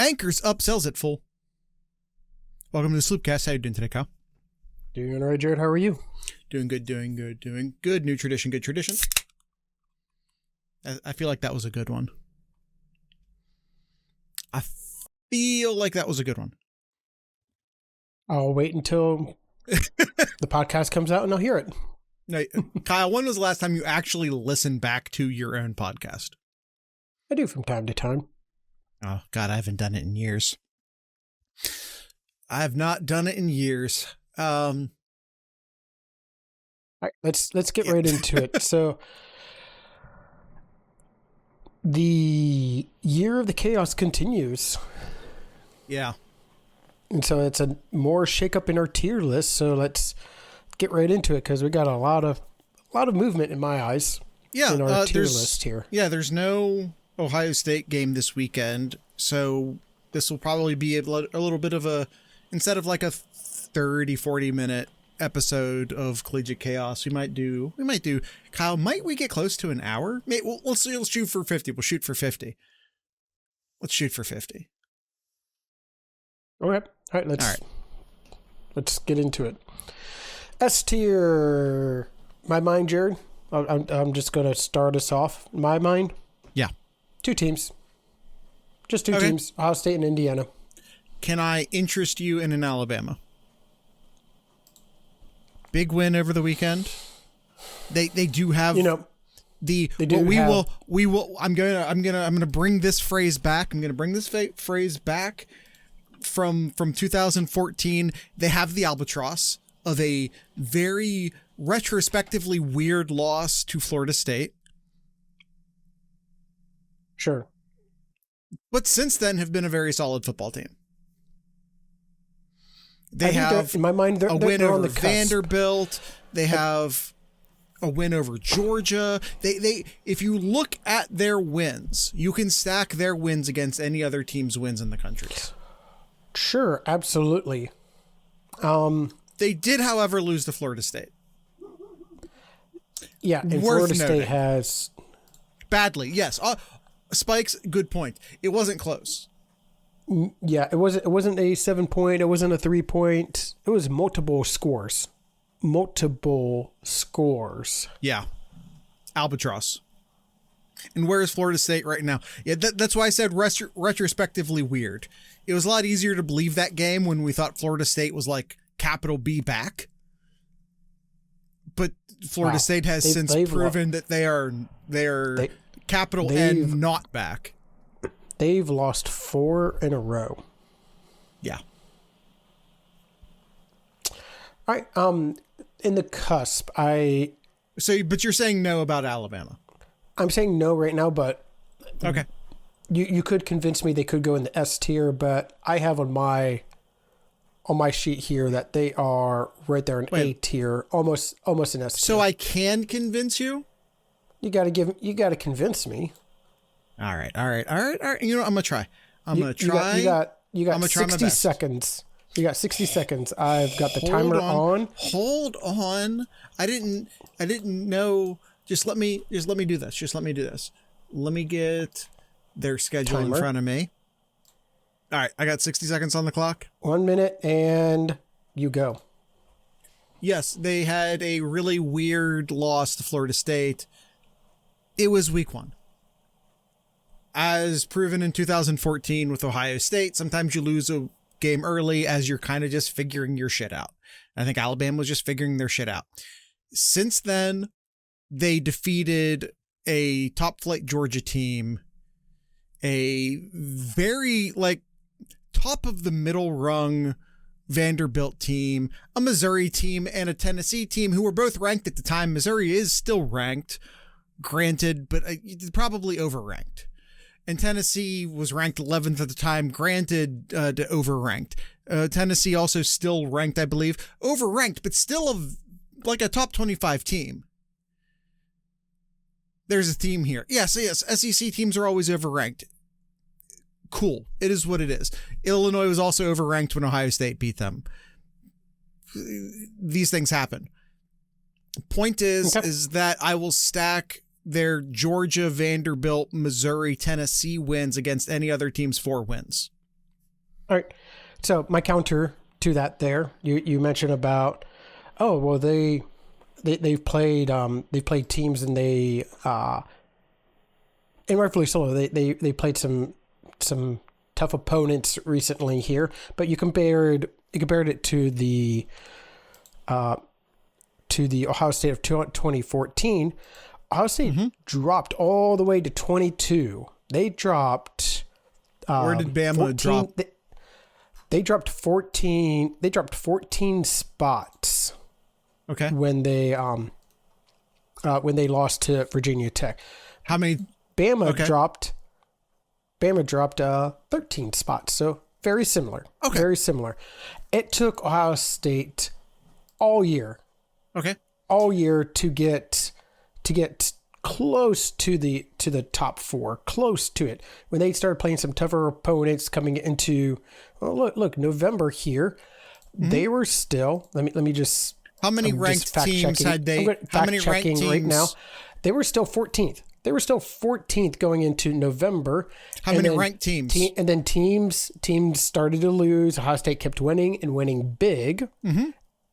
Anchors upsells it full. Welcome to the SlooPcast. How you doing today, Kyle? Doing all right, Jared. How are you? Doing good. New tradition, good tradition. I feel like that was a good one. I feel like that was a good one. I'll wait until the podcast comes out and I'll hear it. Now, Kyle, when was the last time you actually listened back to your own podcast? I do from time to time. Oh, God, I haven't done it in years. I have not done it in years. All right, let's get right into it. So, the year of the chaos continues. Yeah. And so it's a more shakeup in our tier list. So let's get right into it because we got a lot of movement in my eyes. Yeah, in our tier list here. Yeah, there's no Ohio State game this weekend, so this will probably be a little bit of a, instead of like a 30-40 minute episode of Collegiate Chaos, we might do Kyle, might we get close to an hour? Maybe we'll shoot for 50. We'll shoot for 50. Let's shoot for 50. Okay. All right. Let's get into it. S tier. My mind, Jared. I'm just going to start us off. My mind. Yeah. 2 teams. Just 2 teams. Ohio State and Indiana. Can I interest you in an Alabama? Big win over the weekend. They do have, I'm gonna bring this phrase back. I'm gonna bring this phrase back from 2014. They have the albatross of a very retrospectively weird loss to Florida State. Sure. But since then have been a very solid football team. They have, in my mind, a win over over Vanderbilt. They have a win over Georgia. They if you look at their wins, you can stack their wins against any other team's wins in the country. Sure, absolutely. They did, however, lose to Florida State. Yeah, and Florida State has badly. Yes, Spikes. Good point. It wasn't close. Yeah, it wasn't a 7-point. It wasn't a 3-point. It was multiple scores. Yeah, albatross. And where is Florida State right now? Yeah, that's why I said retrospectively weird. It was a lot easier to believe that game when we thought Florida State was like capital B back. But Florida State has since proven that they are capital N not back. They've lost 4 in a row. Yeah. All right. In the cusp, but you're saying no about Alabama. I'm saying no right now, but okay. You could convince me they could go in the S tier, but I have on my sheet here that they are right there in A tier, almost an S tier. So I can convince you? You got to convince me. All right. You know, I'm gonna try. You got 60 seconds. You got 60 seconds. I've got the timer on. Hold on. I didn't know. Just let me do this. Let me get their schedule in front of me. All right. I got 60 seconds on the clock. 1 minute and you go. Yes. They had a really weird loss to Florida State. It was week 1. As proven in 2014 with Ohio State, sometimes you lose a game early as you're kind of just figuring your shit out. I think Alabama was just figuring their shit out. Since then, they defeated a top flight Georgia team, a very top of the middle rung Vanderbilt team, a Missouri team, and a Tennessee team who were both ranked at the time. Missouri is still ranked, granted, but probably overranked. And Tennessee was ranked 11th at the time, granted, to overranked. Tennessee also still ranked, I believe, overranked, but still a top 25 team. There's a theme here. Yes, SEC teams are always overranked. Cool. It is what it is. Illinois was also overranked when Ohio State beat them. These things happen. Point is that I will stack their Georgia, Vanderbilt, Missouri, Tennessee wins against any other team's 4 wins. All right. So my counter to that there, you mentioned about, oh well, they've played teams and and rightfully so, they played some tough opponents recently here, but you compared it to the Ohio State of 2014. Ohio State dropped all the way to 22. They dropped. Where did Bama 14, drop? They dropped 14. They dropped 14 spots. Okay. When they lost to Virginia Tech. How many? Bama dropped 13 spots. So very similar. Okay. Very similar. It took Ohio State all year. Okay. All year to get close to the top four, close to it. When they started playing some tougher opponents coming into, look, November here, they were still. Let me just. How many ranked teams had they? How many ranked teams right now? They were still 14th. They were still 14th going into November. How many ranked teams? And then teams started to lose. Ohio State kept winning and winning big.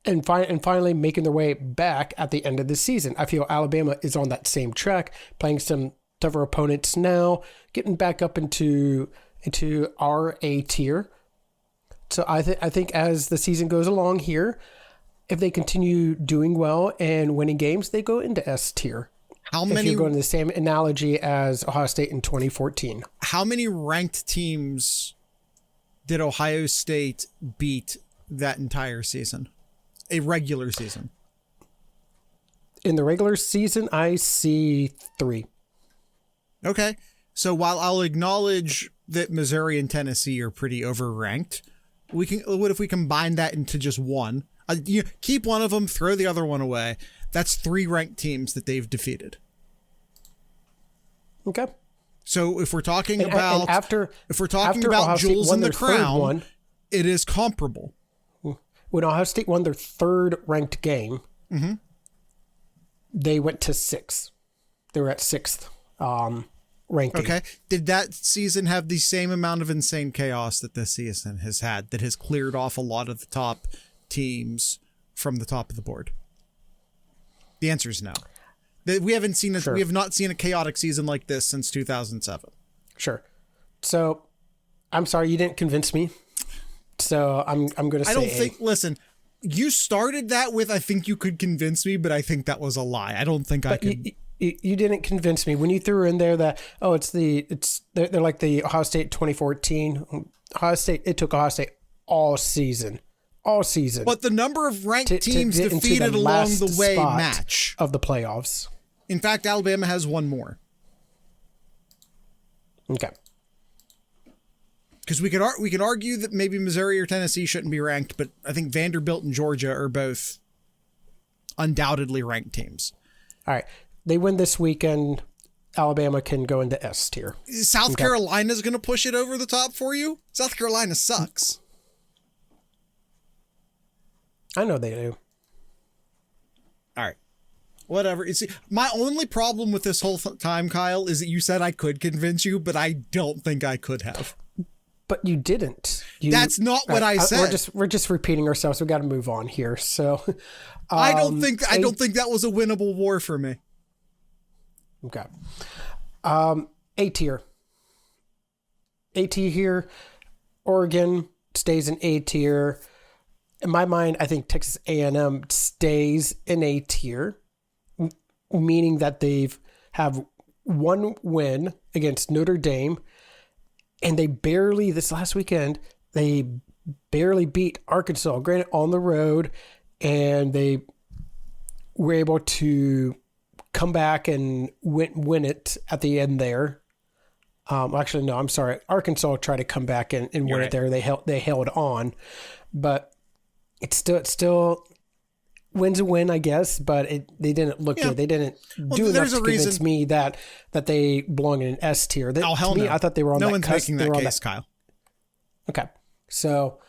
And finally making their way back at the end of the season. I feel Alabama is on that same track, playing some tougher opponents now, getting back up into our A tier. So I think as the season goes along here, if they continue doing well and winning games, they go into S tier. How many? If you're going to the same analogy as Ohio State in 2014. How many ranked teams did Ohio State beat that entire season? A regular season. In the regular season, I see 3. Okay. So while I'll acknowledge that Missouri and Tennessee are pretty overranked, what if we combine that into just one? You keep one of them, throw the other one away. That's 3 ranked teams that they've defeated. Okay. So if we're talking about jewels in the crown, it is comparable. When Ohio State won their 3rd ranked game, they went to 6th. They were at 6th ranking. Okay. Did that season have the same amount of insane chaos that this season has had, that has cleared off a lot of the top teams from the top of the board? The answer is no. We haven't seen it. Sure. We have not seen a chaotic season like this since 2007. Sure. So, I'm sorry, you didn't convince me. So I'm going to say. I don't think. Listen, you started that with I think you could convince me, but I think that was a lie. I don't think I could. You didn't convince me when you threw in there that they're like the Ohio State 2014 Ohio State. It took Ohio State all season. But the number of ranked teams defeated along the way match of the playoffs. In fact, Alabama has one more. Okay. Because we could argue that maybe Missouri or Tennessee shouldn't be ranked, but I think Vanderbilt and Georgia are both undoubtedly ranked teams. All right. They win this weekend. Alabama can go into S tier. South Carolina's going to push it over the top for you? South Carolina sucks. I know they do. All right. Whatever. My only problem with this whole time, Kyle, is that you said I could convince you, but I don't think I could have. But you didn't. That's not what I said. We're just repeating ourselves. We got to move on here. So, I don't think that was a winnable war for me. Okay. A tier. A tier here. Oregon stays in A tier. In my mind, I think Texas A&M stays in A tier, meaning that have one win against Notre Dame. And this last weekend, they barely beat Arkansas, granted on the road, and they were able to come back and win it at the end there. Actually, no, I'm sorry. Arkansas tried to come back and win it there. They held on, but it's still win's a win, I guess, but they didn't look good. They didn't do enough to convince me that they belong in an S tier. Hell no. I thought they were on that cusp. No one's making that case, Kyle. Okay. So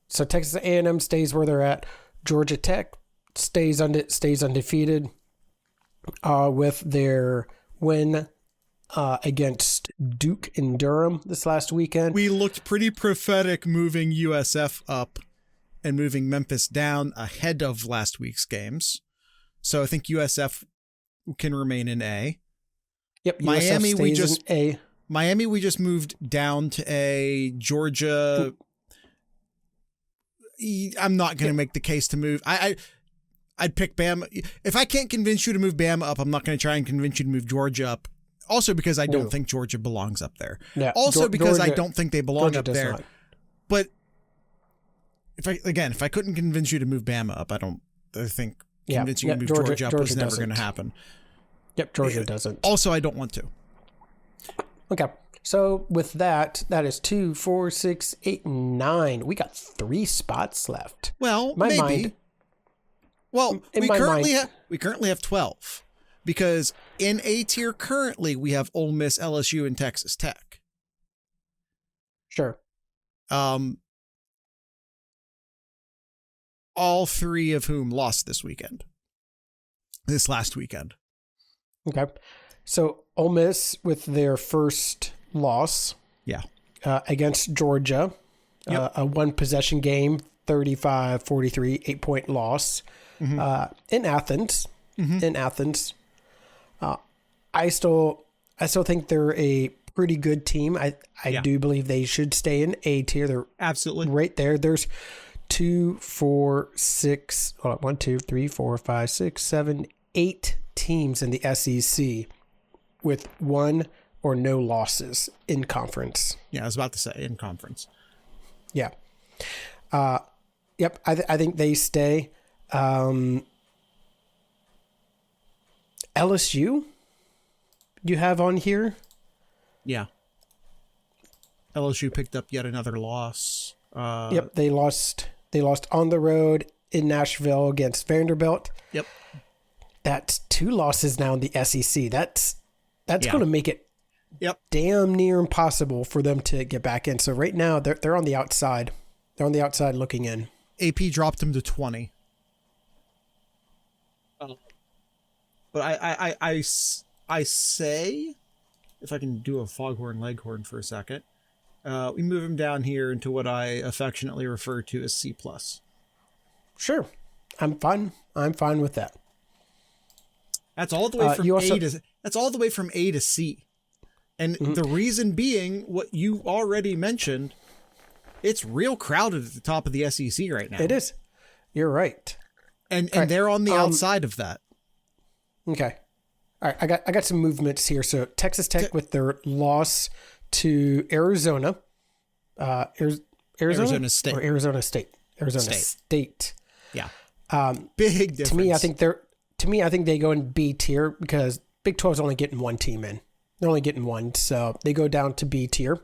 Texas A&M stays where they're at. Georgia Tech stays undefeated with their win against Duke and Durham this last weekend. We looked pretty prophetic moving USF up and moving Memphis down ahead of last week's games. So I think USF can remain in A. Yep. Miami, A. Miami, we just moved down to A. Georgia, I'm not going to make the case to move. I'd pick Bama. If I can't convince you to move Bama up, I'm not going to try and convince you to move Georgia up. Also because I don't think Georgia belongs up there. Yeah, also because I don't think they belong Georgia up there. not. But if I couldn't convince you to move Bama up, I think convincing you to move Georgia up was never going to happen. Yep, Georgia doesn't. Also, I don't want to. Okay. So with that is 2, 4, 6, 8, 9. We got 3 spots left. Well, maybe. We currently have 12 because in A tier currently we have Ole Miss, LSU, and Texas Tech. Sure. All 3 of whom lost this last weekend. Okay. So Ole Miss with their first loss. Yeah. Against Georgia. Yep. A 1-possession game, 35-43, 8-point loss. Mm-hmm. In Athens. Mm-hmm. In Athens. I still think they're a pretty good team. I do believe they should stay in A tier. They're absolutely right there. There's 1, 2, 3, 4, 5, 6, 7, 8 teams in the SEC with 1 or no losses in conference. Yeah, I was about to say in conference. Yeah. Yep. I think they stay. LSU you have on here? Yeah. LSU picked up yet another loss. Yep. They lost on the road in Nashville against Vanderbilt. Yep. That's 2 losses now in the SEC. That's going to make it damn near impossible for them to get back in. So right now they're on the outside. They're on the outside looking in. AP dropped them to 20. But I say, if I can do a foghorn leghorn for a second, we move him down here into what I affectionately refer to as C+. Sure. I'm fine with that. That's all the way from that's all the way from A to C. And the reason being what you already mentioned, it's real crowded at the top of the SEC right now. It is. You're right. And they're on the outside of that. Okay. All right. I got some movements here. So Texas Tech with their loss to Arizona. Arizona State. Or Arizona State. Arizona State. Yeah. Big difference. To me, I think they go in B tier because Big 12 is only getting 1 team in. They're only getting 1, so they go down to B tier.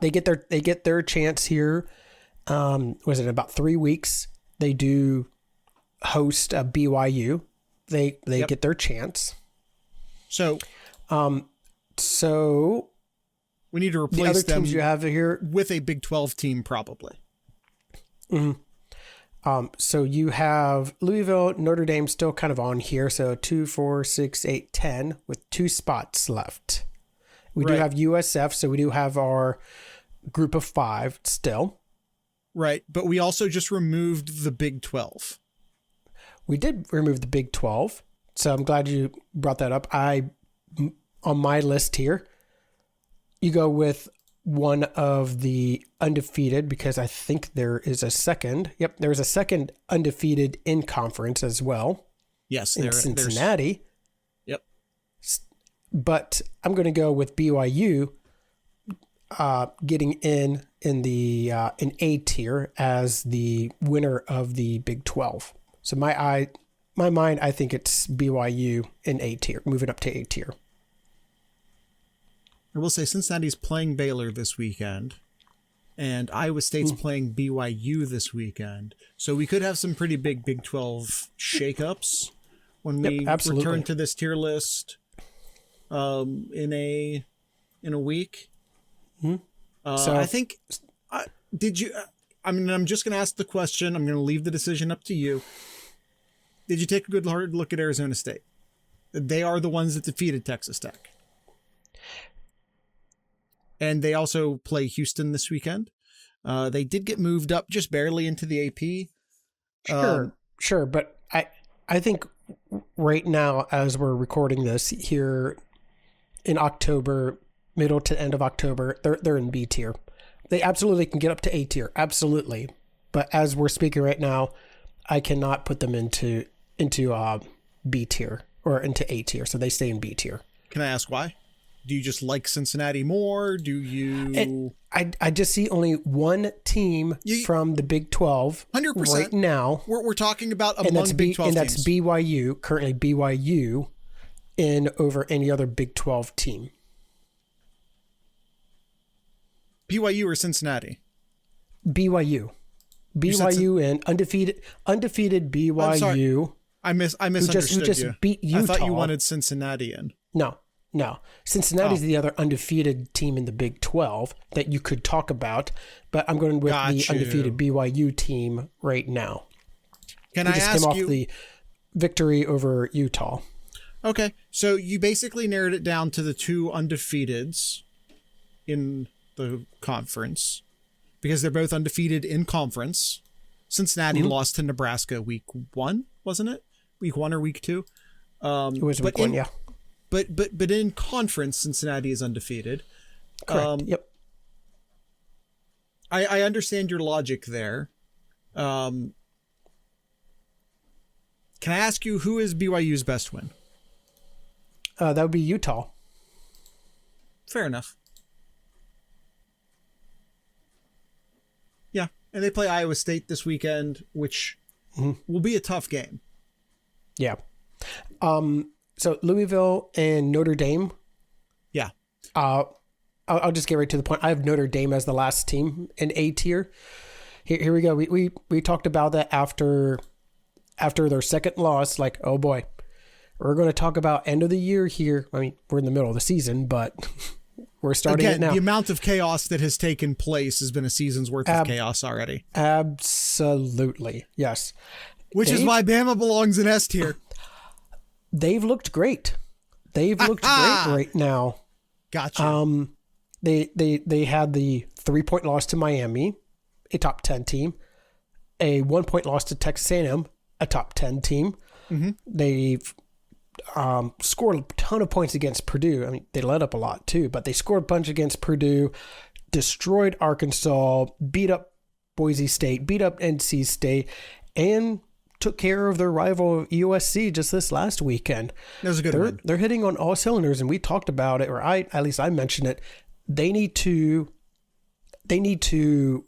They get their chance here. Was it about 3 weeks? They do host a BYU. They get their chance. So we need to replace the other them teams you have here with a Big 12 team, probably. Mm-hmm. So you have Louisville, Notre Dame still kind of on here. So 2, 4, 6, 8, 10 with 2 spots left. We do have USF, so we do have our group of 5 still. Right, but we also just removed the Big 12. We did remove the Big 12, so I'm glad you brought that up. On my list here, you go with one of the undefeated because I think there is a second. Yep, there's a second undefeated in conference as well. Yes, in Cincinnati. Yep. But I'm going to go with BYU getting in the in A tier as the winner of the Big 12. So my mind, I think it's BYU in A tier, moving up to A tier. I will say Cincinnati's playing Baylor this weekend, and Iowa State's playing BYU this weekend. So we could have some pretty big Big 12 shakeups when we return to this tier list in a week. So I think I'm just going to ask the question. I'm going to leave the decision up to you. Did you take a good hard look at Arizona State? They are the ones that defeated Texas Tech. And they also play Houston this weekend. They did get moved up just barely into the AP. Sure. But I think right now, as we're recording this here in October, middle to end of October, they're in B tier. They absolutely can get up to A tier. Absolutely. But as we're speaking right now, I cannot put them into B tier or into A tier. So they stay in B tier. Can I ask why? Do you just like Cincinnati more? Do you? I just see only one team from the Big 12 100% right now. We're talking about among Big 12 and teams. that's BYU, currently BYU, in over any other Big 12 team. BYU or Cincinnati? BYU and undefeated BYU. I'm sorry. I misunderstood who just you. beat Utah. I thought you wanted Cincinnati in. No. Cincinnati's the other undefeated team in the Big 12 that you could talk about, but I'm going with the undefeated BYU team right now. Can I ask came you? off the victory over Utah. Okay, so you basically narrowed it down to the two undefeateds in the conference because they're both undefeated in conference. Cincinnati lost to Nebraska week 1, wasn't it? Week 1 or week 2? It was week 1, yeah. But in conference, Cincinnati is undefeated. Correct. Yep. I understand your logic there. Can I ask you, who is BYU's best win? That would be Utah. Fair enough. Yeah, and they play Iowa State this weekend, which will be a tough game. Yeah. So Louisville and Notre Dame. Yeah. I'll just get right to the point. I have Notre Dame as the last team in A tier. Here we go. We talked about that after their second loss. Like, oh boy, we're going to talk about end of the year here. I mean, we're in the middle of the season, but we're starting it now. The amount of chaos that has taken place has been a season's worth of chaos already. Absolutely, yes. Which is why Bama belongs in S tier. They've looked great. They've looked great right now. Gotcha. They had the 3-point loss to Miami, a top 10 team, a 1-point loss to Texas A&M, a top 10 team. Mm-hmm. They've scored a ton of points against Purdue. I mean, they let up a lot too, but they scored a bunch against Purdue, destroyed Arkansas, beat up Boise State, beat up NC State, and took care of their rival USC just this last weekend. That was a good win. They're hitting on all cylinders, and we talked about it, or at least I mentioned it. They need to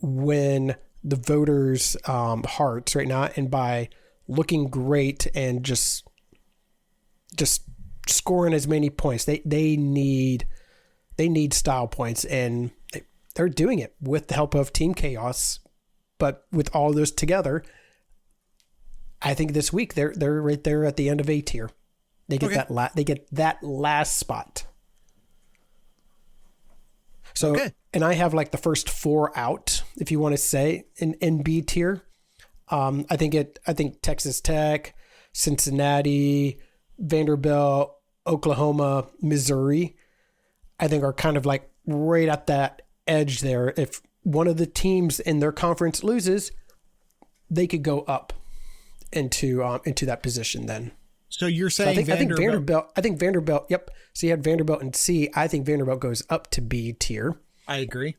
win the voters' hearts right now, and by looking great and just scoring as many points. They need style points, and they're doing it with the help of Team Chaos. But with all those together, I think this week they're right there at the end of A tier. They get that last spot. So and I have like the first 4 out, if you want to say, in B tier. I think Texas Tech, Cincinnati, Vanderbilt, Oklahoma, Missouri, I think are kind of like right at that edge there. If one of the teams in their conference loses, they could go up into that position then. So you're saying I think Vanderbilt. Yep. So you had Vanderbilt in C. I think Vanderbilt goes up to B tier. I agree.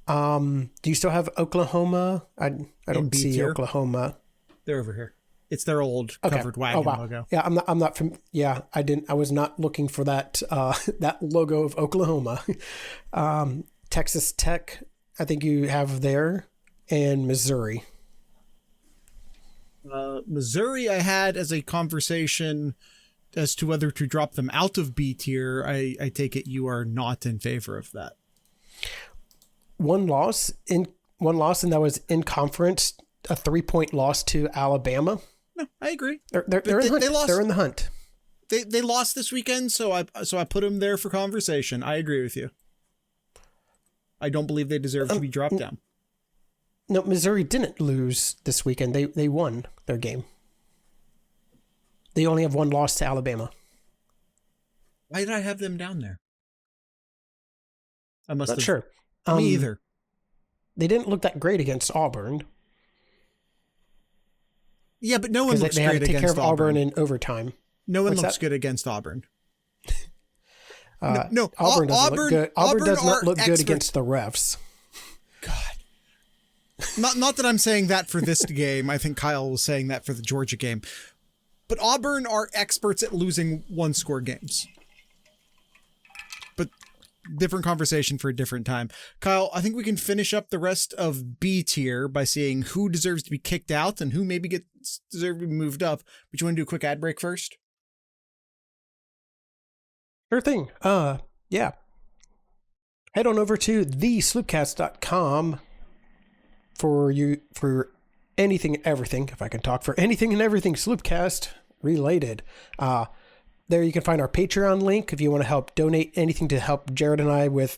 Do you still have Oklahoma? I don't see tier. Oklahoma. They're over here. It's their old covered wagon logo. Yeah, I'm not from. Yeah, I was not looking for that that logo of Oklahoma. Texas Tech, I think you have there, and Missouri. Missouri, I had as a conversation as to whether to drop them out of B tier. I take it you are not in favor of that. One loss, and that was in conference, a 3-point loss to Alabama. No, I agree. They're in the hunt. They lost this weekend, so I put them there for conversation. I agree with you. I don't believe they deserve to be dropped down. No, Missouri didn't lose this weekend. They won their game. They only have one loss to Alabama. Why did I have them down there? I must Not have. sure. Me either. They didn't look that great against Auburn. Yeah, but no one looks they had great to take against care of Auburn in overtime. No one looks good against Auburn. No, Auburn doesn't look good. Auburn does not look good against the refs. God. Not that I'm saying that for this game. I think Kyle was saying that for the Georgia game. But Auburn are experts at losing one-score games. But different conversation for a different time. Kyle, I think we can finish up the rest of B tier by seeing who deserves to be kicked out and who maybe deserve to be moved up. But you want to do a quick ad break first? Sure thing. Yeah. Head on over to thesloopcast.com for anything and everything, if I can talk, for anything and everything Sloopcast related. There you can find our Patreon link if you want to help donate anything to help Jared and I with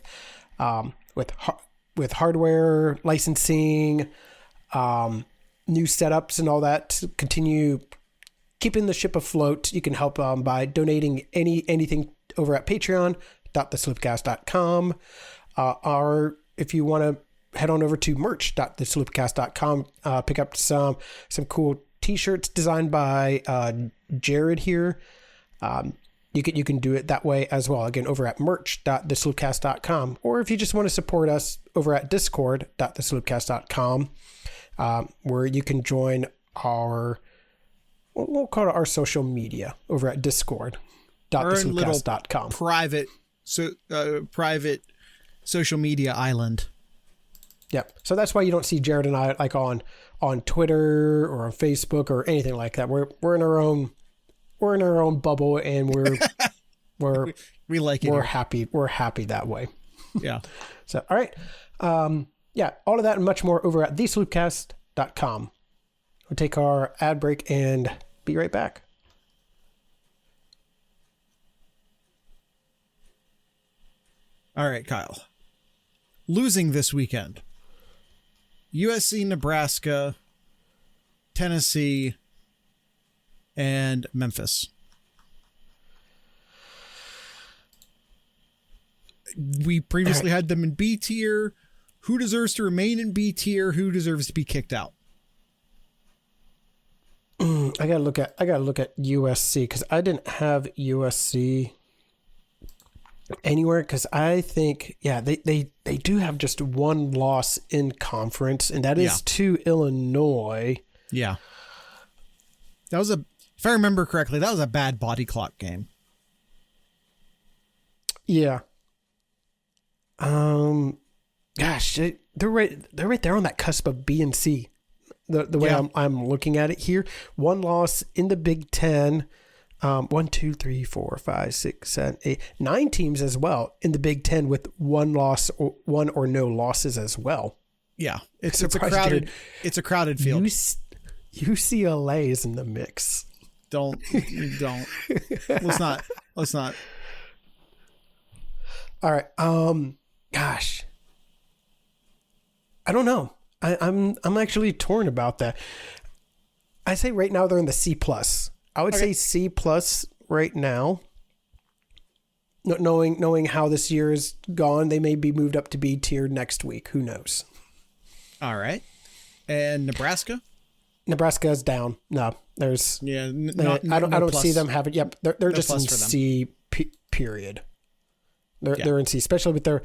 hardware, licensing, new setups and all that to continue keeping the ship afloat. You can help by donating anything over at patreon.thesloopcast.com. Or if you want to head on over to merch.thesloopcast.com, pick up some cool t-shirts designed by Jared here. You can do it that way as well. Again, over at merch.thesloopcast.com. Or if you just want to support us over at discord.thesloopcast.com, where you can join we'll call it our social media over at discord.thesloopcast.com. Private social media island. Yep. So that's why you don't see Jared and I like on Twitter or on Facebook or anything like that. We're in our own bubble, and we like it. We're happy. We're happy that way. Yeah. So all right. Yeah, all of that and much more over at thesloopcast.com. We'll take our ad break and be right back. All right, Kyle. Losing this weekend. USC, Nebraska, Tennessee, and Memphis. We previously had them in B tier. Who deserves to remain in B tier? Who deserves to be kicked out? I gotta look at USC because I didn't have USC anywhere because I think they do have just one loss in conference, and that is to Illinois. Yeah, that was if I remember correctly, that was a bad body clock game. Yeah. Gosh, they're right there on that cusp of B and C. The way I'm looking at it here, one loss in the Big Ten. 1, 2, 3, 4, 5, 6, 7, 8, 9 teams as well in the Big Ten with one loss or one or no losses as well. Yeah, it's a crowded field. UCLA is in the mix. Don't. Let's not. All right. Gosh, I don't know. I'm actually torn about that. I say right now they're in the C+. I would say C+ right now. Knowing how this year is gone, they may be moved up to B tier next week. Who knows? All right. And Nebraska? Nebraska is down. No, there's I don't see them having. Yep, they're just in C period. They're in C, especially with their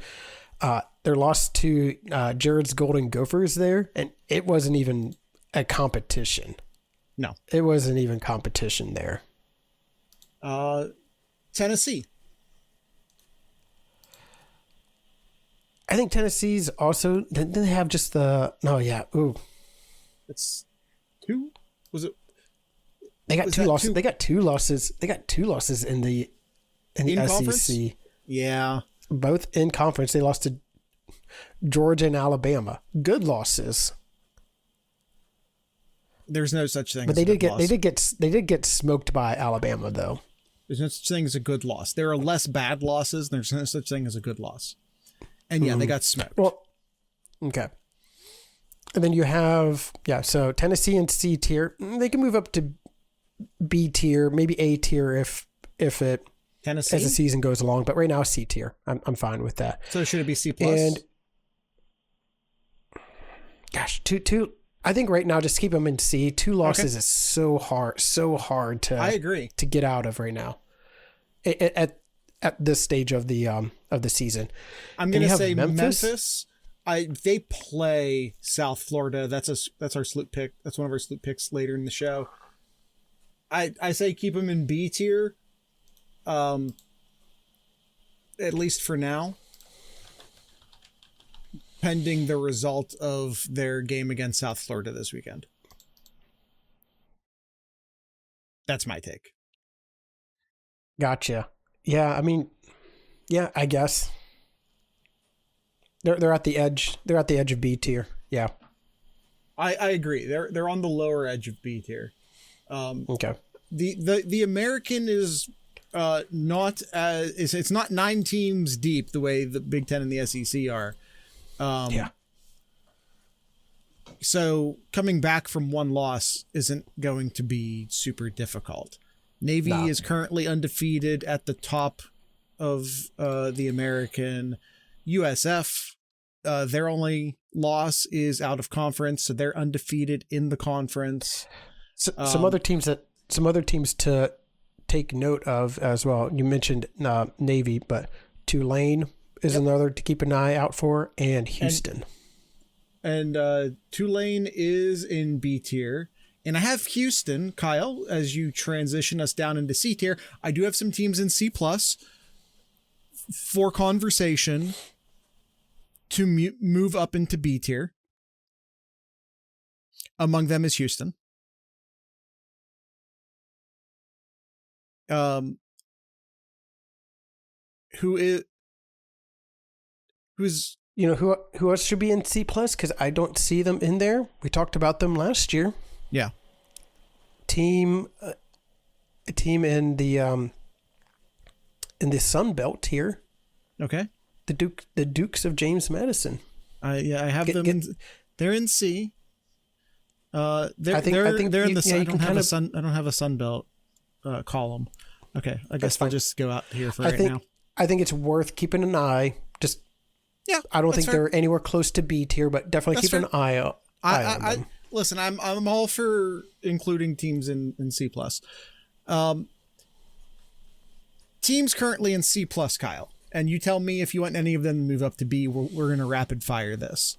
loss to Jared's Golden Gophers there, and it wasn't even a competition. No, it wasn't even competition there. Tennessee. I think Tennessee's also. Didn't they have just the? No, yeah. Ooh, it's 2. Was it? They got 2 losses. 2? They got 2 losses. They got 2 losses in the SEC. Conference? Yeah, both in conference. They lost to Georgia and Alabama. Good losses. There's no such thing. But they did get smoked by Alabama though. There's no such thing as a good loss. There are less bad losses. There's no such thing as a good loss. And they got smoked. Well, okay. And then you have so Tennessee and C tier. They can move up to B tier, maybe A tier if it Tennessee as the season goes along. But right now, C tier. I'm fine with that. So should it be C plus? And gosh, two. I think right now, just keep them in C. 2 losses is so hard to. I agree. To get out of right now, at this stage of the season. I'm going to say Memphis. They play South Florida. That's our sloop pick. That's one of our sloop picks later in the show. I say keep them in B tier. At least for now, pending the result of their game against South Florida this weekend. That's my take. Gotcha. Yeah, I mean, yeah, I guess they're at the edge. They're at the edge of B tier. Yeah, I agree. They're on the lower edge of B tier. Okay. The American is not as it's not 9 teams deep the way the Big Ten and the SEC are. Yeah. So coming back from one loss isn't going to be super difficult. Navy is currently undefeated at the top of the American. USF, their only loss is out of conference, so they're undefeated in the conference. So, some other teams to take note of as well. You mentioned Navy, but Tulane is another to keep an eye out for, and Houston. And Tulane is in B tier. And I have Houston, Kyle, as you transition us down into C tier. I do have some teams in C plus for conversation to move up into B tier. Among them is Houston. Who's who else should be in C plus? Because I don't see them in there. We talked about them last year. Yeah. A team in the Sun Belt here. Okay. The Dukes of James Madison. I have them. They're in C. I think they're in the Sun. I don't have a Sun Belt column. Okay, I guess I'll just go out here for now. I think it's worth keeping an eye. I don't think they're anywhere close to B tier, but definitely keep an eye on them. Listen, I'm all for including teams in C plus. Teams currently in C plus, Kyle, and you tell me if you want any of them to move up to B. We're going to rapid fire this.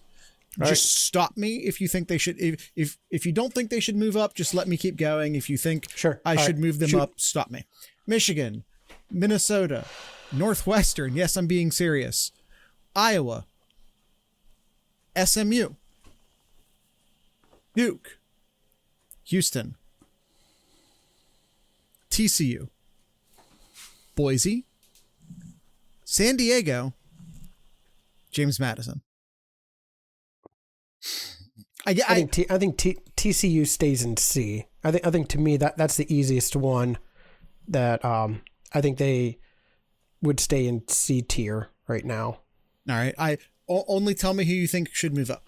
Just stop me if you think they should. If you don't think they should move up, just let me keep going. If you think I should move them up, stop me. Michigan, Minnesota, Northwestern. Yes, I'm being serious. Iowa, SMU, Duke, Houston, TCU, Boise, San Diego, James Madison. I think TCU stays in C. I think to me that's the easiest one. That I think they would stay in C tier right now. All right. Only tell me who you think should move up.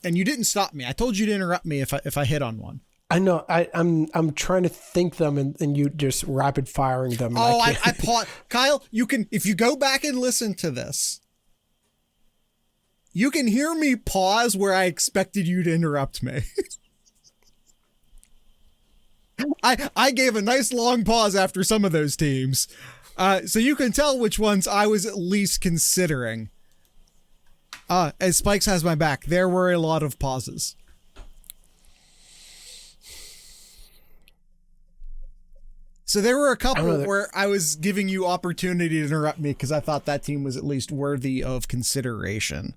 And you didn't stop me. I told you to interrupt me if I hit on one. I know. I'm trying to think them and you just rapid firing them. I paused. Kyle, you can, if you go back and listen to this, you can hear me pause where I expected you to interrupt me. I gave a nice long pause after some of those teams. So you can tell which ones I was at least considering. As Spikes has my back, there were a lot of pauses. So there were a couple where I was giving you opportunity to interrupt me because I thought that team was at least worthy of consideration.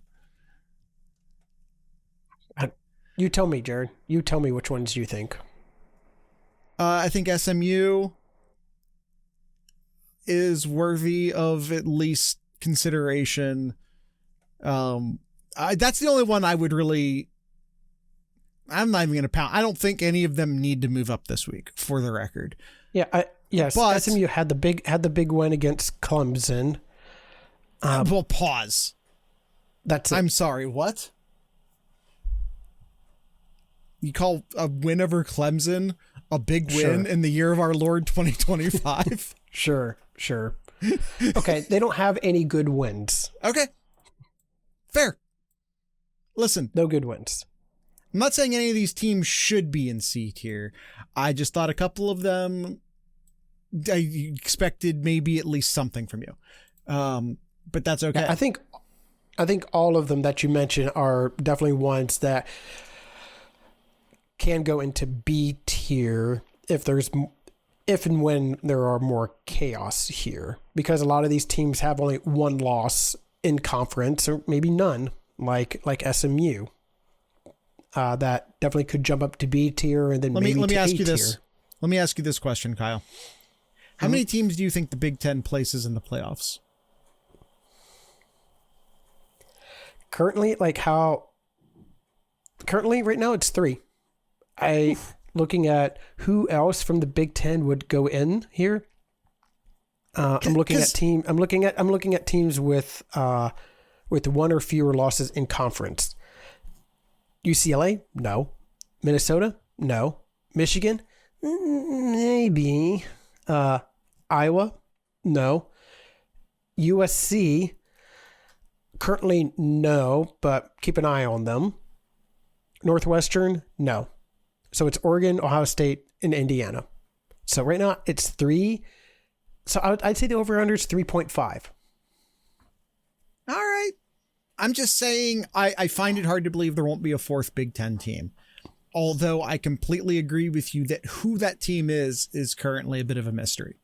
You tell me, Jared. You tell me which ones you think. I think SMU is worthy of at least consideration. That's the only one I would really. I'm not even going to pound. I don't think any of them need to move up this week, for the record. Yeah, yes. But SMU had the big win against Clemson. Well, pause. That's it. I'm sorry. What? You call a win over Clemson A big win in the year of our Lord 2025. Sure. Okay, they don't have any good wins. Okay. Fair. Listen. No good wins. I'm not saying any of these teams should be in C tier. I just thought a couple of them, I expected maybe at least something from you. But that's okay. Yeah, I think all of them that you mentioned are definitely ones that can go into B tier if and when there are more chaos here, because a lot of these teams have only one loss in conference, or maybe none, like SMU. That definitely could jump up to B tier and then maybe to A tier. Let me ask you this question, Kyle. How many teams do you think the Big Ten places in the playoffs? Currently, right now it's 3. Looking at who else from the Big Ten would go in here. I'm looking at teams with 1 or fewer losses in conference. UCLA, no. Minnesota, no. Michigan, maybe. Iowa, no. USC, currently no, but keep an eye on them. Northwestern, no. So it's Oregon, Ohio State, and Indiana. So right now it's 3. So I'd say the over-under is 3.5. All right. I'm just saying I find it hard to believe there won't be a 4th Big Ten team. Although I completely agree with you that who that team is currently a bit of a mystery.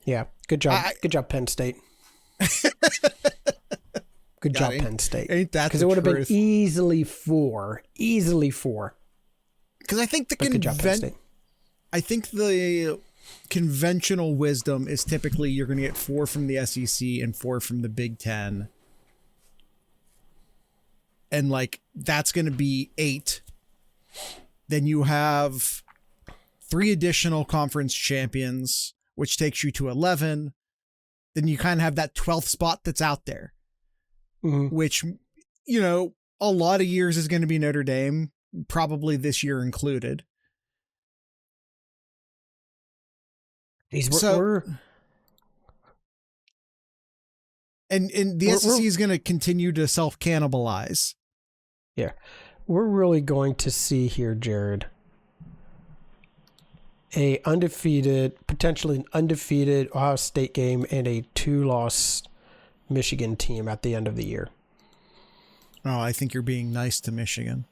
Yeah. Good job. Good job, Penn State. Good job, Penn State. Ain't that because it would have been easily 4. Because I think the conventional wisdom is typically you're going to get 4 from the SEC and 4 from the Big Ten. And that's going to be 8. Then you have 3 additional conference champions, which takes you to 11. Then you kind of have that 12th spot that's out there, which, a lot of years is going to be Notre Dame, probably this year included. And the SEC is going to continue to self-cannibalize. Yeah. We're really going to see here, Jared, potentially an undefeated Ohio State game and a 2-loss Michigan team at the end of the year. Oh, I think you're being nice to Michigan.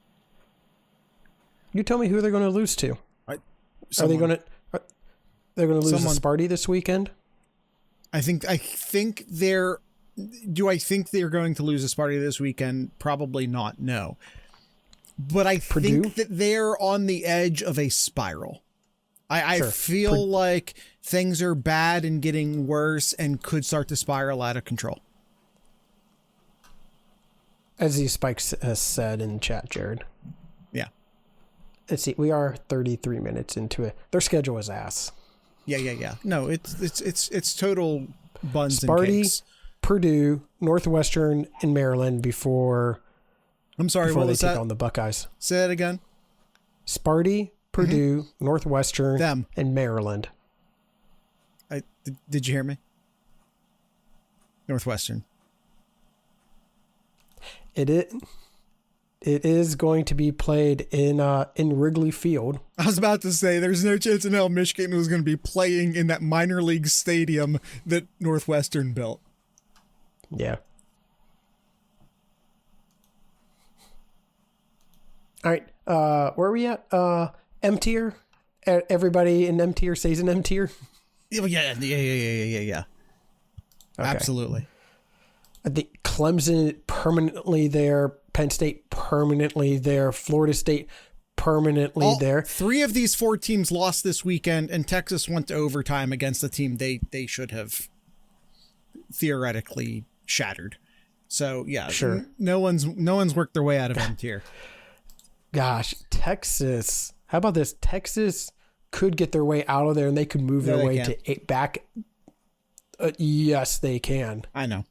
You tell me who they're going to lose to. They're going to lose to Sparty this weekend? I think they're. Do I think they're going to lose to Sparty this weekend? Probably not. No. But I think that they're on the edge of a spiral. I feel like things are bad and getting worse and could start to spiral out of control. As the Spikes has said in chat, Jared. Yeah. Let's see. We are 33 minutes into it. Their schedule is ass. Yeah. No, it's total buns Sparty, and cakes. Purdue, Northwestern, and Maryland before. I'm sorry, before what they was take that? On the Buckeyes. Say that again. Sparty, Purdue, Northwestern, them, and Maryland. Did you hear me? Northwestern. It is going to be played in Wrigley Field. I was about to say there's no chance in hell Michigan was going to be playing in that minor league stadium that Northwestern built. Yeah. All right. Where are we at? M tier. Everybody in M tier stays in M tier. Yeah. Okay. Absolutely. I think Clemson permanently there, Penn State permanently there, Florida State permanently there. 3 of these 4 teams lost this weekend, and Texas went to overtime against the team they should have theoretically shattered. So yeah, sure. No one's worked their way out of M tier. Gosh, Texas. How about this? Texas could get their way out of there, and they could move their way to 8 back. Yes, they can. I know.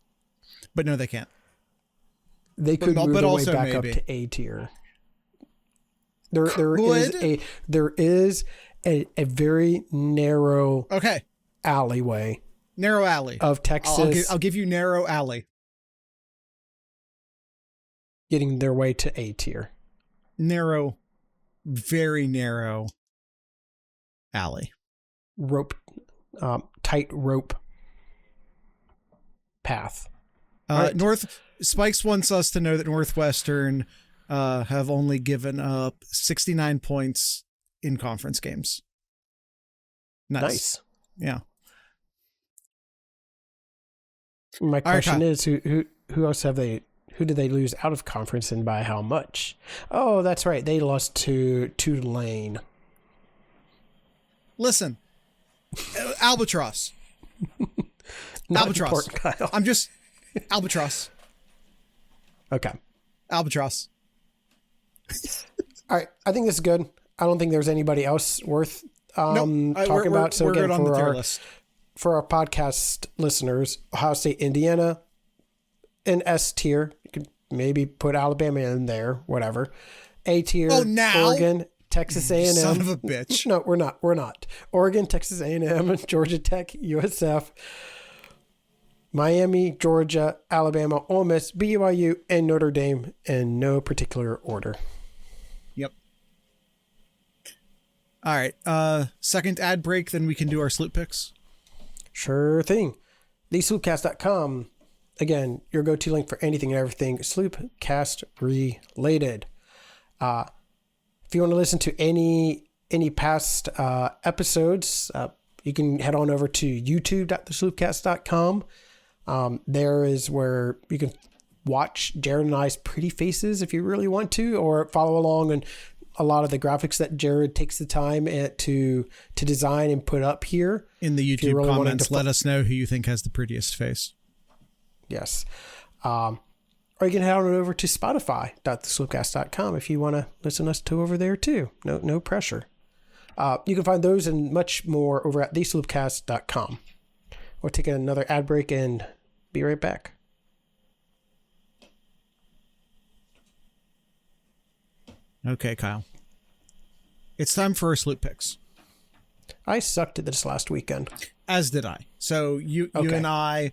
But no, they can't. They could move their way back up to A tier. There is a very narrow alleyway. Narrow alley of Texas. I'll give you narrow alley. Getting their way to A tier. Narrow, very narrow alley. Tight rope path. Right. Spikes wants us to know that Northwestern have only given up 69 points in conference games. Nice. Yeah. My question is, who else who did they lose out of conference and by how much? Oh, that's right. They lost to Tulane. Listen, Albatross. Albatross. Kyle. I'm just Albatross. Okay. Albatross. All right. I think this is good. I don't think there's anybody else worth talking about. So again, for our podcast listeners, Ohio State, Indiana, in S tier. You could maybe put Alabama in there, whatever. A tier, Oregon, Texas A&M. Son of a bitch. No, we're not. Oregon, Texas A&M, Georgia Tech, USF, Miami, Georgia, Alabama, Ole Miss, BYU, and Notre Dame in no particular order. Yep. All right. Second ad break, then we can do our sloop picks. Sure thing. TheSloopcast.com. Again, your go-to link for anything and everything Sloopcast related. If you want to listen to any past episodes, you can head on over to youtube.thesloopcast.com. There is where you can watch Jared and I's pretty faces if you really want to, or follow along on a lot of the graphics that Jared takes the time to design and put up here. In the YouTube really comments, let us know who you think has the prettiest face. Yes. Or you can head on over to Spotify.thesloopcast.com if you want to listen to us over there too. No pressure. You can find those and much more over at thesloopcast.com. We'll take another ad break and be right back. Okay, Kyle. It's time for our sloop picks. I sucked at this last weekend. As did I. So you and I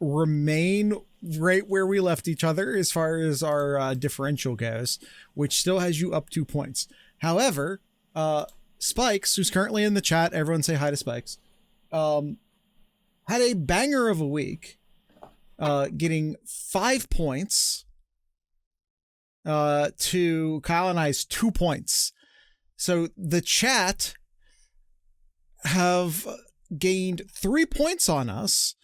remain right where we left each other as far as our differential goes, which still has you up 2 points. However, Spikes, who's currently in the chat, everyone say hi to Spikes, had a banger of a week, getting 5 points to Kyle and I's 2 points. So the chat have gained 3 points on us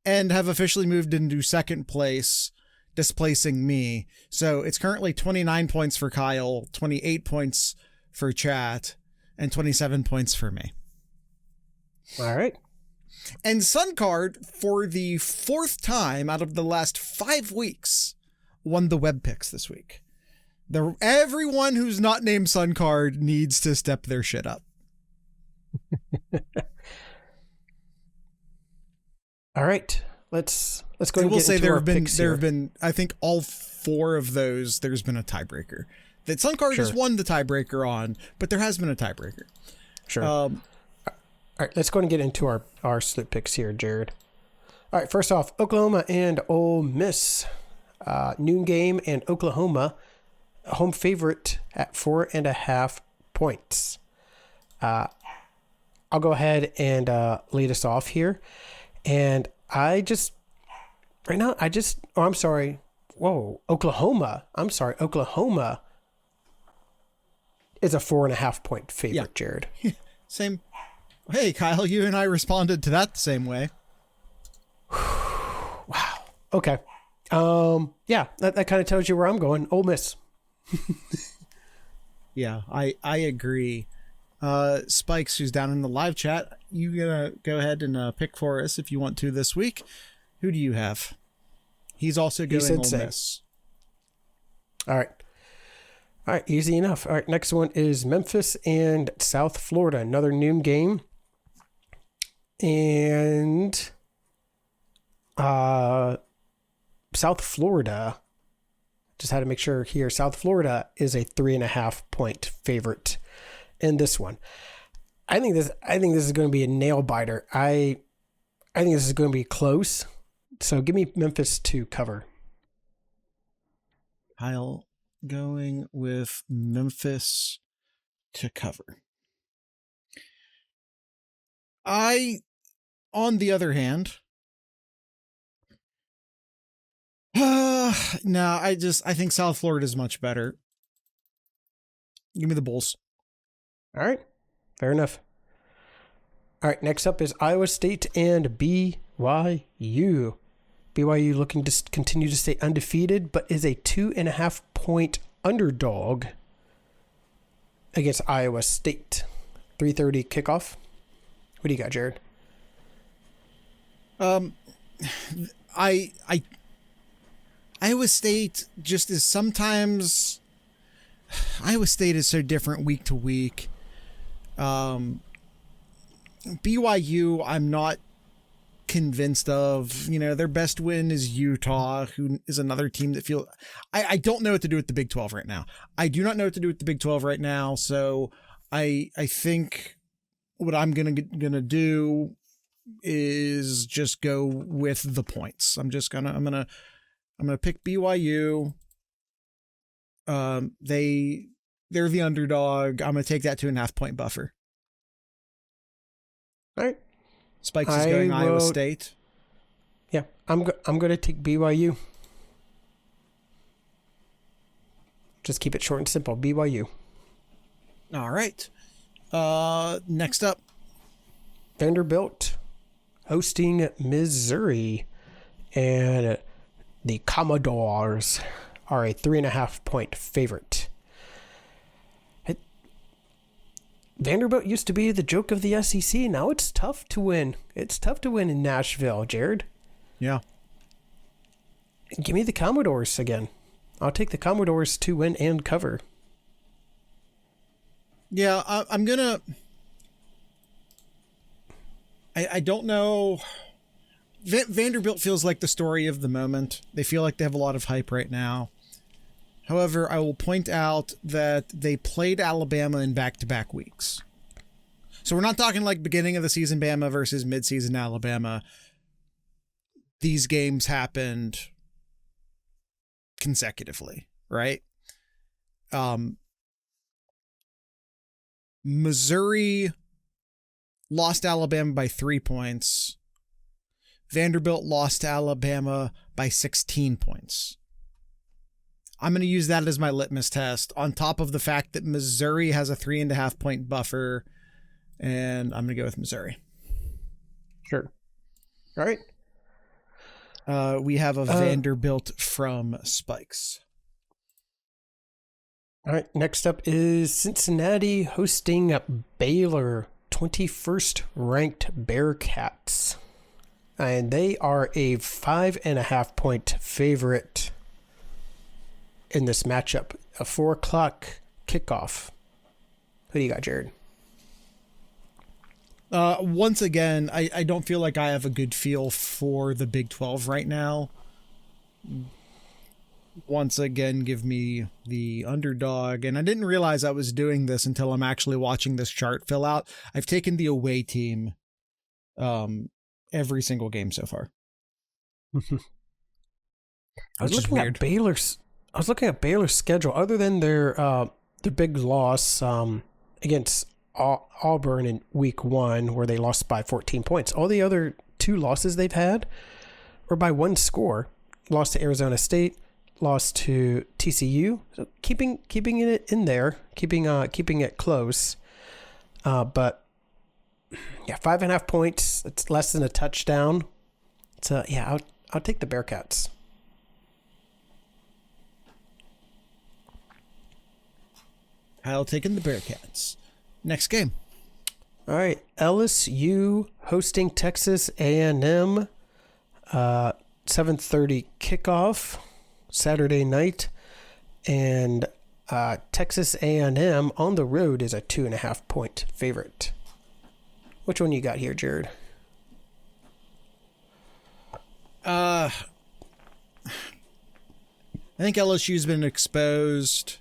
and have officially moved into second place, displacing me. So it's currently 29 points for Kyle, 28 points for chat, and 27 points for me. All right. And Suncard, for the fourth time out of the last 5 weeks, won the web picks this week. Everyone who's not named Suncard needs to step their shit up. All right, let's go. I will say there have been I think all 4 of those there's been a tiebreaker that Suncard has won the tiebreaker on, but there has been a tiebreaker. Sure. All right, let's go and get into our slip picks here, Jared. All right, first off, Oklahoma and Ole Miss, noon game, and Oklahoma home favorite at 4.5 points. I'll go ahead and lead us off here. And I'm sorry. Whoa, Oklahoma. I'm sorry. Oklahoma is a 4.5 point favorite, Jared. Same. Hey, Kyle, you and I responded to that the same way. Wow. Okay. Yeah, that kind of tells you where I'm going. Ole Miss. Yeah, I agree. Spikes, who's down in the live chat, you gonna go ahead and pick for us if you want to this week. Who do you have? He's also going Ole Miss. All right, easy enough. All right, next one is Memphis and South Florida, another noon game. And South Florida Just had to make sure here. South Florida is a 3.5-point favorite in this one. I think this is going to be a nail biter. I think this is going to be close. So give me Memphis to cover. Kyle going with Memphis to cover. On the other hand, no, I think South Florida is much better. Give me the Bulls. All right. Fair enough. All right. Next up is Iowa State and BYU. BYU looking to continue to stay undefeated, but is a 2.5-point underdog against Iowa State. 3:30 kickoff. What do you got, Jared? Iowa State just is sometimes. Iowa State is so different week to week. BYU, I'm not convinced of. Their best win is Utah, who is another team that feel. I don't know what to do with the Big 12 right now. I do not know what to do with the Big 12 right now. So I think what I'm gonna do is just go with the points. I'm gonna pick BYU. They're the underdog. I'm gonna take that 2.5-point buffer. All right. Spikes is going Iowa State. Yeah, I'm going to take BYU. Just keep it short and simple. BYU. All right. Next up, Vanderbilt hosting Missouri, and the Commodores are a 3.5-point favorite. Vanderbilt used to be the joke of the SEC. Now it's tough to win. It's tough to win in Nashville, Jared. Yeah. Give me the Commodores again. I'll take the Commodores to win and cover. Yeah, I'm going to... I don't know. Vanderbilt feels like the story of the moment. They feel like they have a lot of hype right now. However, I will point out that they played Alabama in back-to-back weeks. So we're not talking like beginning of the season Bama versus midseason Alabama. These games happened consecutively, right? Missouri lost Alabama by 3 points. Vanderbilt lost to Alabama by 16 points. I'm going to use that as my litmus test on top of the fact that Missouri has a 3.5-point buffer, and I'm going to go with Missouri. Sure. All right. We have a Vanderbilt from Spikes. All right. Next up is Cincinnati hosting Baylor, 21st ranked Bearcats. And they are a 5.5-point favorite in this matchup. A 4:00 kickoff. Who do you got, Jared? Once again, I don't feel like I have a good feel for the Big 12 right now. Once again, give me the underdog. And I didn't realize I was doing this until I'm actually watching this chart fill out. I've taken the away team every single game so far. I was looking at Baylor's schedule. Other than their big loss against Auburn in week 1, where they lost by 14 points, all the other 2 losses they've had were by 1 score. Lost to Arizona State, lost to TCU. So keeping it in there, keeping it close. But yeah, 5.5 points. It's less than a touchdown. So yeah, I'll take the Bearcats. Kyle taking the Bearcats. Next game. All right, LSU hosting Texas A&M. 7:30 kickoff Saturday night, and Texas A&M on the road is a 2.5-point favorite. Which one you got here, Jared? I think LSU's been exposed,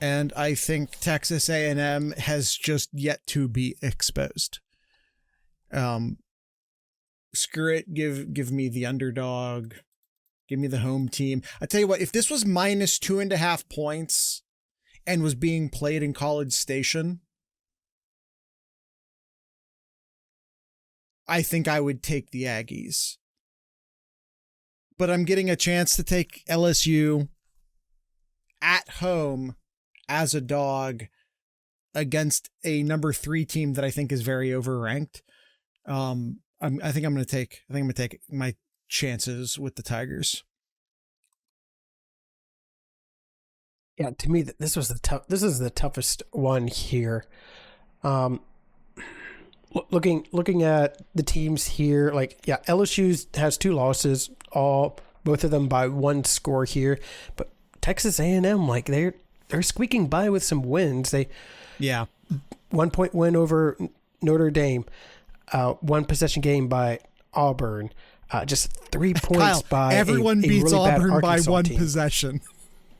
and I think Texas A&M has just yet to be exposed. Screw it. Give me the underdog. Give me the home team. I tell you what, if this was minus 2.5 points and was being played in College Station, I think I would take the Aggies. But I'm getting a chance to take LSU at home as a dog against a number 3 team that I think is very overranked. I think I'm going to take my chances with the Tigers. Yeah, to me, this is the toughest one here. Looking at the teams here, LSU has 2 losses, both of them by 1 score here, but Texas A&M, they're squeaking by with some wins. 1 point win over Notre Dame, 1 possession game by Auburn, just 3 points Kyle, by everyone a beats really Auburn bad by Arkansas 1 team. possession.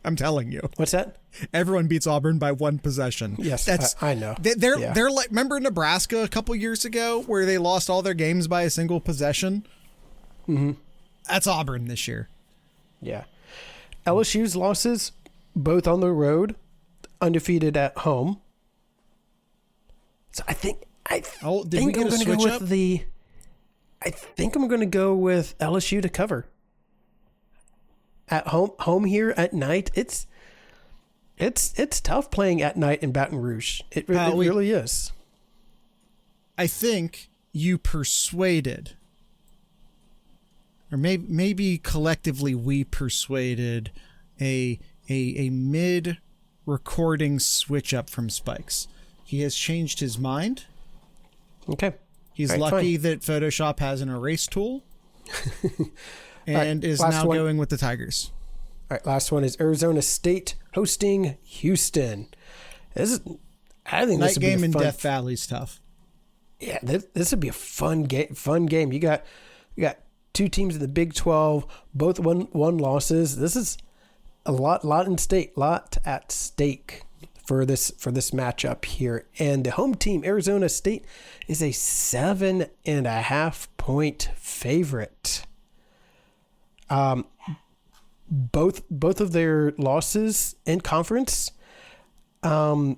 I'm telling you. What's that? Everyone beats Auburn by 1 possession. Yes, I know. They're like, remember Nebraska a couple years ago where they lost all their games by a single possession? Mm-hmm. That's Auburn this year. Yeah. LSU's losses, both on the road, undefeated at home. So I think I'm going to go with I think I'm going to go with LSU to cover. At home here at night, it's tough playing at night in Baton Rouge. It really is. I think you persuaded, or maybe collectively we persuaded a mid-recording switch up from Spikes. He has changed his mind. Okay. He's lucky that Photoshop has an erase tool. And is now going with the Tigers. All right, last one is Arizona State hosting Houston. I think night this would game be in Death Valley's tough. Yeah, this would be a fun game. You got 2 teams in the Big 12, both one losses. This is a lot at stake for this matchup here. And the home team, Arizona State, is a 7.5 point favorite. Both of their losses in conference were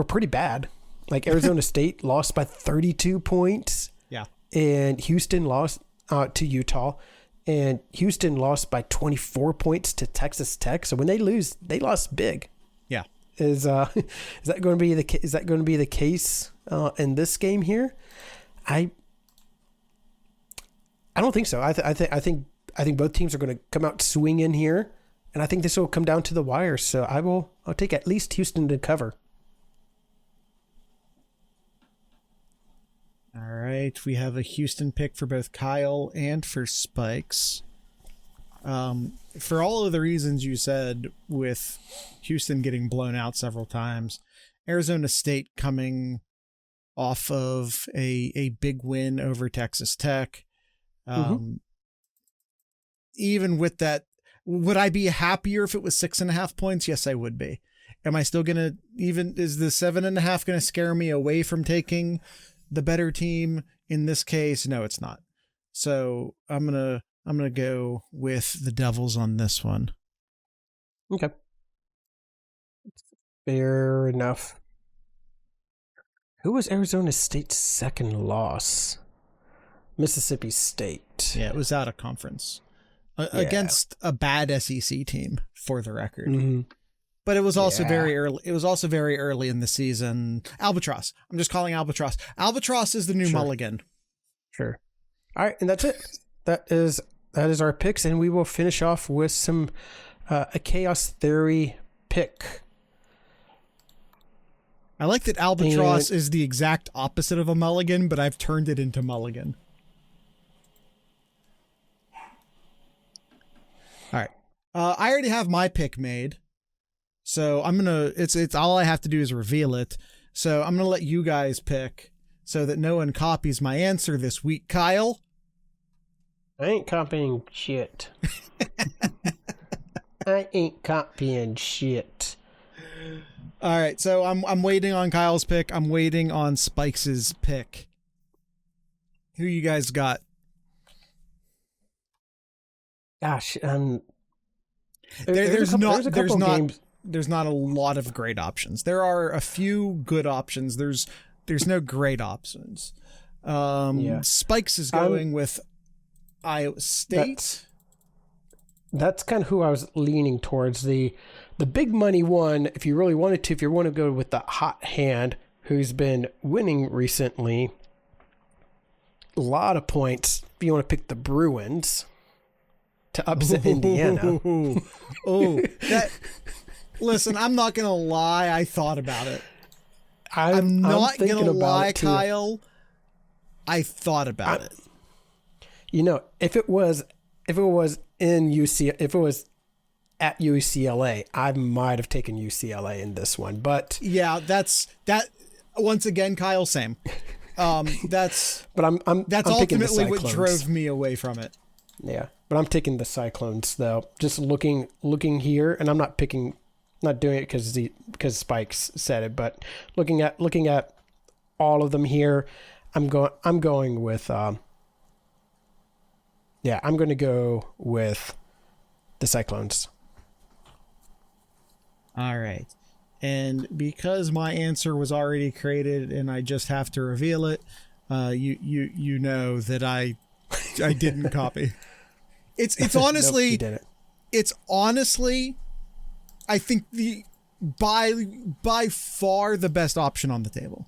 pretty bad. Like Arizona State lost by 32 points. Yeah. And Houston lost to Utah, and Houston lost by 24 points to Texas Tech. So when they lose, they lost big. Yeah. Is that going to be the case in this game here? I don't think so. I think both teams are going to come out swinging here, and I think this will come down to the wire. So I'll take at least Houston to cover. All right, we have a Houston pick for both Kyle and for Spikes. For all of the reasons you said, with Houston getting blown out several times, Arizona State coming off of a big win over Texas Tech. Even with that, would I be happier if it was 6.5 points? Yes, I would be. Am I still gonna is the 7.5 gonna scare me away from taking the better team in this case? No, it's not. So I'm gonna go with the Devils on this one. Okay. Fair enough. Who was Arizona State's second loss? Mississippi State. Yeah, it was out of conference against a bad SEC team, for the record. Mm-hmm. But it was also very early. It was also very early in the season. Albatross. I'm just calling Albatross. Albatross is the new Mulligan. Sure. All right, and that's it. That is our picks, and we will finish off with some a chaos theory pick. I like that Albatross is the exact opposite of a mulligan, but I've turned it into mulligan. All right. I already have my pick made. So it's all I have to do is reveal it. So I'm going to let you guys pick so that no one copies my answer this week. Kyle? I ain't copying shit. ain't copying shit. All right, so I'm waiting on Kyle's pick. I'm waiting on Spikes' pick. Who you guys got? Gosh, There's not a lot of great options. There are a few good options. There's no great options. Spikes is going with Iowa State. That's kind of who I was leaning towards. The big money one, if you really wanted to, if you want to go with the hot hand who's been winning recently, a lot of points. If you want to pick the Bruins to upset Indiana. Listen, I'm not going to lie. I thought about it. I'm not going to lie, Kyle. I thought about it. You know, if it was at UCLA, I might have taken UCLA in this one, but yeah, that's once again, Kyle, same. That's ultimately what drove me away from it. Yeah, but I'm taking the Cyclones though. Just looking here, and I'm not doing it because Spikes said it, but looking at all of them here, I'm going with I'm going to go with the Cyclones. All right. And because my answer was already created and I just have to reveal it, you know that I didn't copy. It's honestly nope, you didn't. It's honestly I think by far the best option on the table.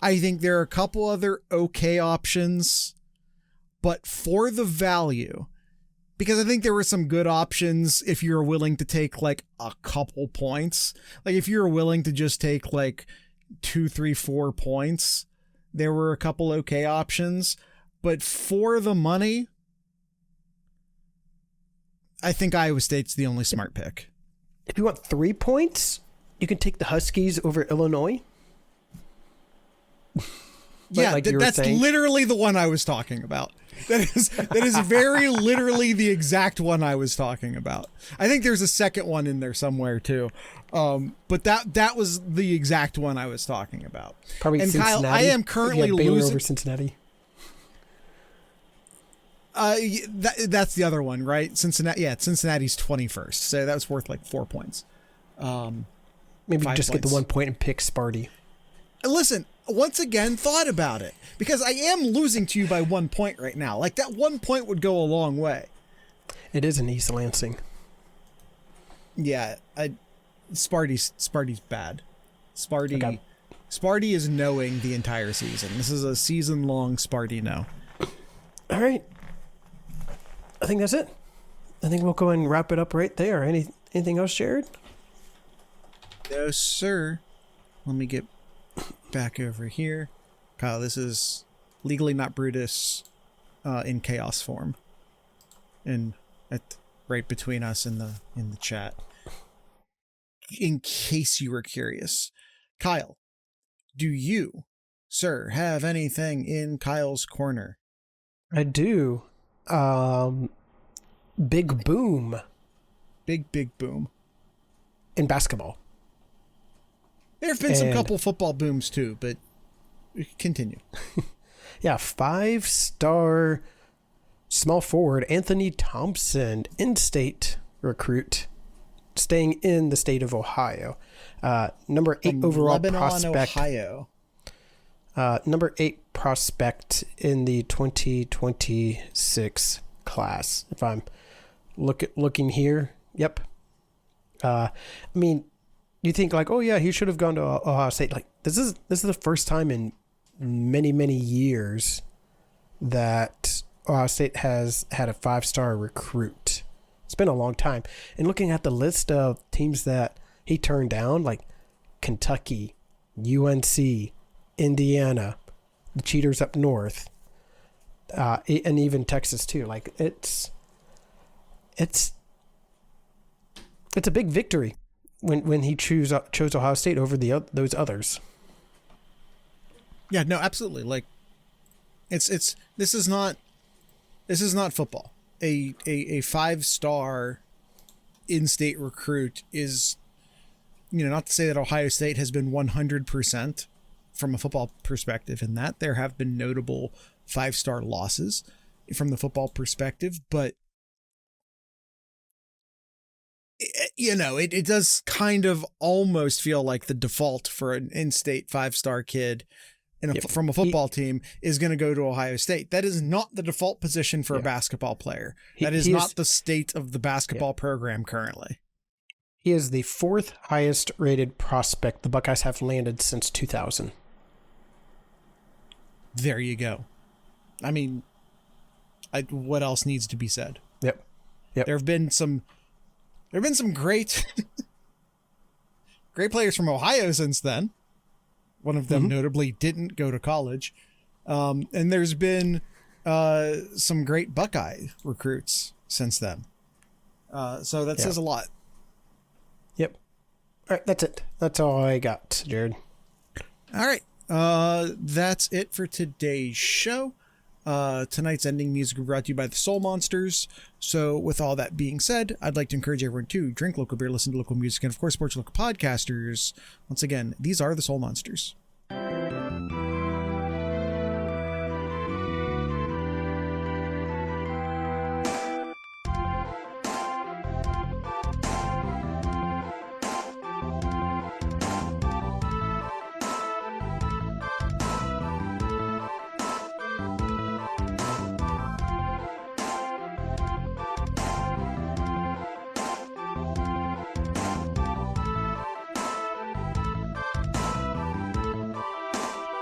I think there are a couple other okay options, but for the value, because I think there were some good options if you're willing to take like a couple points. Like if you're willing to just take like 2, 3, 4 points, there were a couple okay options. But for the money, I think Iowa State's the only smart pick. If you want 3 points, you can take the Huskies over Illinois. Yeah, that's literally the one I was talking about. That is very literally the exact one I was talking about. I think there's a second one in there somewhere too. But that was the exact one I was talking about. Probably and Cincinnati. Kyle, I am currently Baylor losing over Cincinnati. That's the other one, right? Cincinnati. Yeah, Cincinnati's 21st, so that was worth like 4 points. Maybe just get the 1 point and pick Sparty. Listen, once again, thought about it because I am losing to you by 1 point right now. Like that 1 point would go a long way. It is in East Lansing. Yeah, Sparty's bad. Sparty is knowing the entire season. This is a season-long Sparty no. All right. I think that's it. I think we'll go and wrap it up right there. Anything else, Jared? No, sir. Let me get back over here. Kyle, this is Legally Not Brutus in chaos form. And right between us in the chat. In case you were curious. Kyle, do you, sir, have anything in Kyle's corner? I do. Big boom. Big boom. In basketball. There have been some couple football booms too, but continue. Yeah, 5-star small forward Anthony Thompson, in-state recruit, staying in the state of Ohio. Number 8 overall Lebanon, prospect. Ohio. Number 8 prospect in the 2026 class. If I'm looking here, yep. I mean, you think like, oh yeah, he should have gone to Ohio State. Like this is the first time in many years that Ohio State has had a 5-star recruit. It's been a long time. And looking at the list of teams that he turned down, like Kentucky, UNC, Indiana, the Cheaters up north, and even Texas too. Like it's a big victory when he chose Ohio State over those others. Yeah, no, absolutely. Like this is not football. A 5-star in-state recruit is, not to say that Ohio State has been 100% from a football perspective in that there have been notable 5-star losses from the football perspective, but it does kind of almost feel like the default for an in-state 5-star kid from a football team is going to go to Ohio State. That is not the default position for a basketball player. That is not the state of the basketball program currently. He is the 4th highest rated prospect the Buckeyes have landed since 2000. There you go. I mean, what else needs to be said? Yep. There have been some great players from Ohio since then. One of them notably didn't go to college. And there's been some great Buckeye recruits since then. So that says a lot. Yep. All right, that's it. That's all I got, Jared. All right. That's it for today's show. Tonight's ending music brought to you by the Soul Monsters. So with all that being said, I'd like to encourage everyone to drink local beer, listen to local music, and of course support your local podcasters. Once again, these are the Soul Monsters.